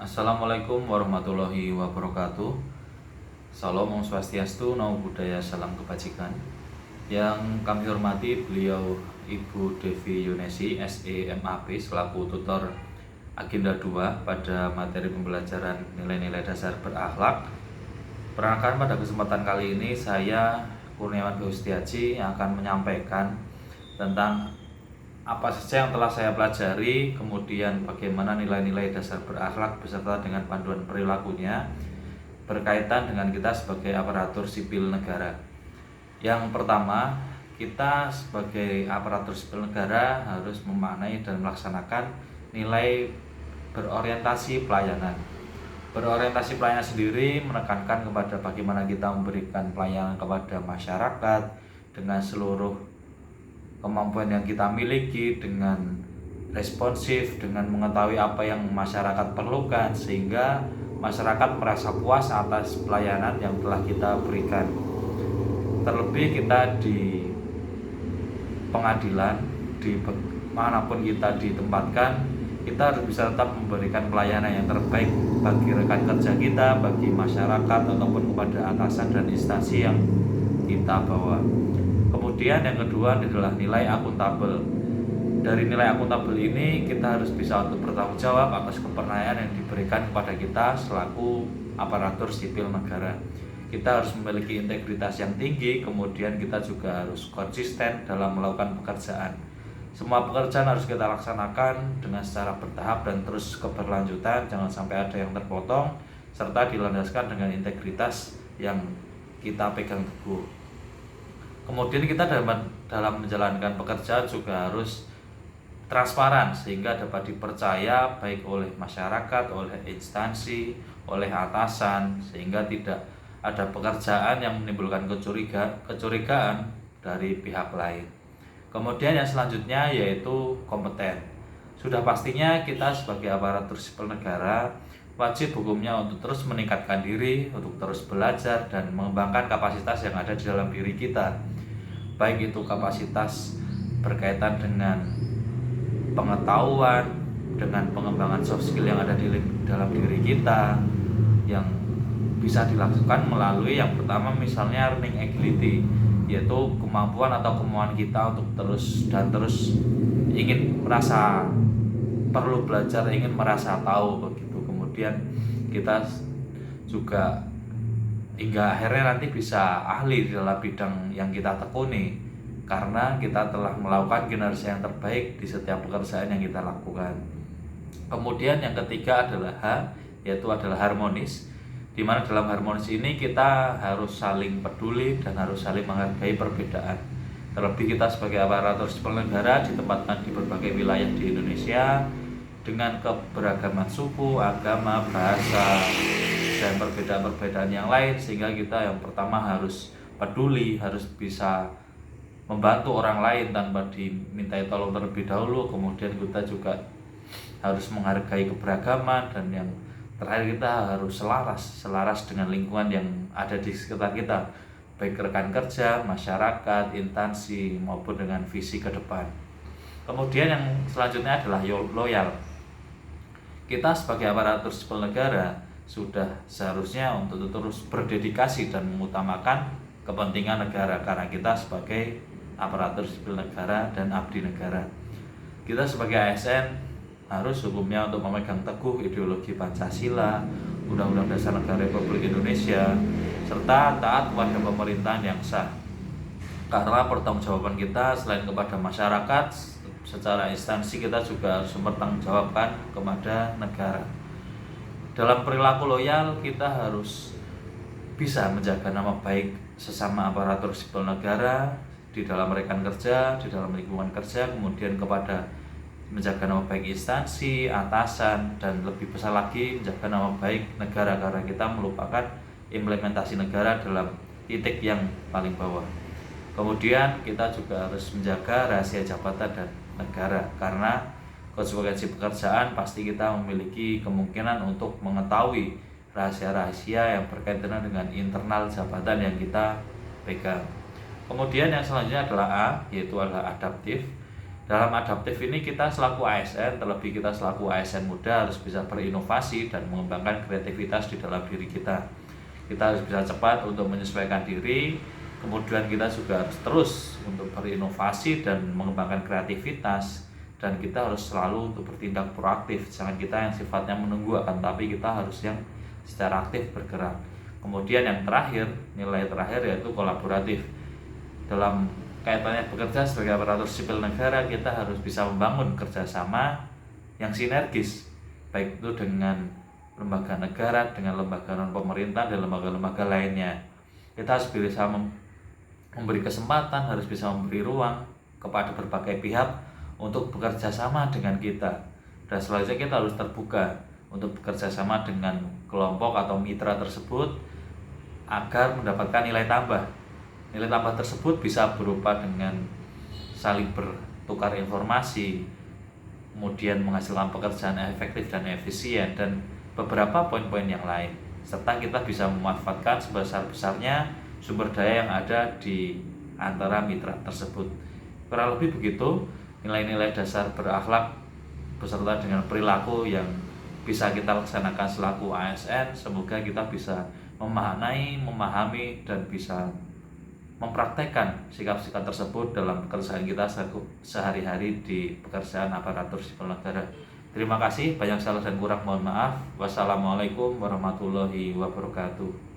Assalamualaikum warahmatullahi wabarakatuh. Salam Om Swastiastu, Namo Buddhaya, salam kebajikan. Yang kami hormati beliau Ibu Devi Yunesi, SEMAP, selaku tutor Agenda 2 pada materi pembelajaran nilai-nilai dasar berakhlak. Perkenalkan, pada kesempatan kali ini saya Kurniawan Setiaji yang akan menyampaikan tentang apa saja yang telah saya pelajari, kemudian bagaimana nilai-nilai dasar berakhlak beserta dengan panduan perilakunya berkaitan dengan kita sebagai aparatur sipil negara. Yang pertama, kita sebagai aparatur sipil negara harus memaknai dan melaksanakan nilai berorientasi pelayanan. Berorientasi pelayanan sendiri menekankan kepada bagaimana kita memberikan pelayanan kepada masyarakat dengan seluruh kemampuan yang kita miliki, dengan responsif, dengan mengetahui apa yang masyarakat perlukan, sehingga masyarakat merasa puas atas pelayanan yang telah kita berikan. Terlebih kita di pengadilan, di manapun kita ditempatkan, kita harus bisa tetap memberikan pelayanan yang terbaik bagi rekan kerja kita, bagi masyarakat, ataupun kepada atasan dan instansi yang kita bawa. Kemudian yang kedua adalah nilai akuntabel. Dari nilai akuntabel ini kita harus bisa untuk bertanggung jawab atas kepercayaan yang diberikan kepada kita selaku aparatur sipil negara. Kita harus memiliki integritas yang tinggi, kemudian kita juga harus konsisten dalam melakukan pekerjaan. Semua pekerjaan harus kita laksanakan dengan secara bertahap dan terus keberlanjutan, jangan sampai ada yang terpotong, serta dilandaskan dengan integritas yang kita pegang teguh. Kemudian kita dalam menjalankan pekerjaan juga harus transparan sehingga dapat dipercaya baik oleh masyarakat, oleh instansi, oleh atasan, sehingga tidak ada pekerjaan yang menimbulkan kecurigaan dari pihak lain. Kemudian yang selanjutnya yaitu kompeten. Sudah pastinya kita sebagai aparatur sipil negara wajib hukumnya untuk terus meningkatkan diri, untuk terus belajar dan mengembangkan kapasitas yang ada di dalam diri kita. Baik itu kapasitas berkaitan dengan pengetahuan, dengan pengembangan soft skill yang ada di dalam diri kita, yang bisa dilakukan melalui yang pertama misalnya learning agility, yaitu kemampuan atau kemauan kita untuk terus ingin merasa perlu belajar, ingin merasa tahu begitu. Kemudian kita juga hingga akhirnya nanti bisa ahli di dalam bidang yang kita tekuni karena kita telah melakukan kinerja yang terbaik di setiap pekerjaan yang kita lakukan. Kemudian yang ketiga adalah H, yaitu adalah harmonis, di mana dalam harmonis ini kita harus saling peduli dan harus saling menghargai perbedaan. Terlebih kita sebagai aparatur sipil negara ditempatkan di berbagai wilayah di Indonesia dengan keberagaman suku, agama, bahasa, dan perbedaan-perbedaan yang lain, sehingga kita yang pertama harus peduli, harus bisa membantu orang lain tanpa dimintai tolong terlebih dahulu. Kemudian kita juga harus menghargai keberagaman, dan yang terakhir kita harus selaras dengan lingkungan yang ada di sekitar kita, baik rekan kerja, masyarakat, instansi, maupun dengan visi ke depan. Kemudian yang selanjutnya adalah loyal. Kita sebagai aparatur sipil negara sudah seharusnya untuk terus berdedikasi dan mengutamakan kepentingan negara, karena kita sebagai aparatur sipil negara dan abdi negara. Kita sebagai ASN harus hukumnya untuk memegang teguh ideologi Pancasila, Undang-Undang Dasar Negara Republik Indonesia, serta taat kepada pemerintahan yang sah. Karena pertanggungjawaban kita selain kepada masyarakat, secara instansi kita juga harus mempertanggungjawabkan kepada negara. Dalam perilaku loyal kita harus bisa menjaga nama baik sesama aparatur sipil negara di dalam rekan kerja, di dalam lingkungan kerja, kemudian kepada menjaga nama baik instansi, atasan, dan lebih besar lagi menjaga nama baik negara, karena kita melupakan implementasi negara dalam titik yang paling bawah. Kemudian kita juga harus menjaga rahasia jabatan dan negara, karena konsekuensi pekerjaan pasti kita memiliki kemungkinan untuk mengetahui rahasia-rahasia yang berkaitan dengan internal jabatan yang kita pegang. Kemudian yang selanjutnya adalah A, yaitu adalah adaptif. Dalam adaptif ini kita selaku ASN, terlebih kita selaku ASN muda harus bisa berinovasi dan mengembangkan kreativitas di dalam diri kita. Kita harus bisa cepat untuk menyesuaikan diri, kemudian kita juga harus terus untuk berinovasi dan mengembangkan kreativitas, dan kita harus selalu untuk bertindak proaktif. Jangan kita yang sifatnya menunggu akan, tapi kita harus yang secara aktif bergerak. Kemudian yang terakhir, nilai terakhir yaitu kolaboratif. Dalam kaitannya bekerja sebagai aparatur sipil negara, kita harus bisa membangun kerjasama yang sinergis, baik itu dengan lembaga negara, dengan lembaga non pemerintah, dan lembaga-lembaga lainnya. Kita harus bisa memberi kesempatan, harus bisa memberi ruang kepada berbagai pihak untuk bekerja sama dengan kita. Dan selanjutnya kita harus terbuka untuk bekerja sama dengan kelompok atau mitra tersebut agar mendapatkan nilai tambah. Nilai tambah tersebut bisa berupa dengan saling bertukar informasi, kemudian menghasilkan pekerjaan efektif dan efisien, dan beberapa poin-poin yang lain. Serta kita bisa memanfaatkan sebesar-besarnya sumber daya yang ada di antara mitra tersebut. Kurang lebih begitu nilai-nilai dasar berakhlak beserta dengan perilaku yang bisa kita laksanakan selaku ASN. Semoga kita bisa memahami, dan bisa mempraktekkan sikap-sikap tersebut dalam pekerjaan kita sehari-hari di pekerjaan aparatur sipil negara. Terima kasih, banyak salah dan kurang mohon maaf. Wassalamualaikum warahmatullahi wabarakatuh.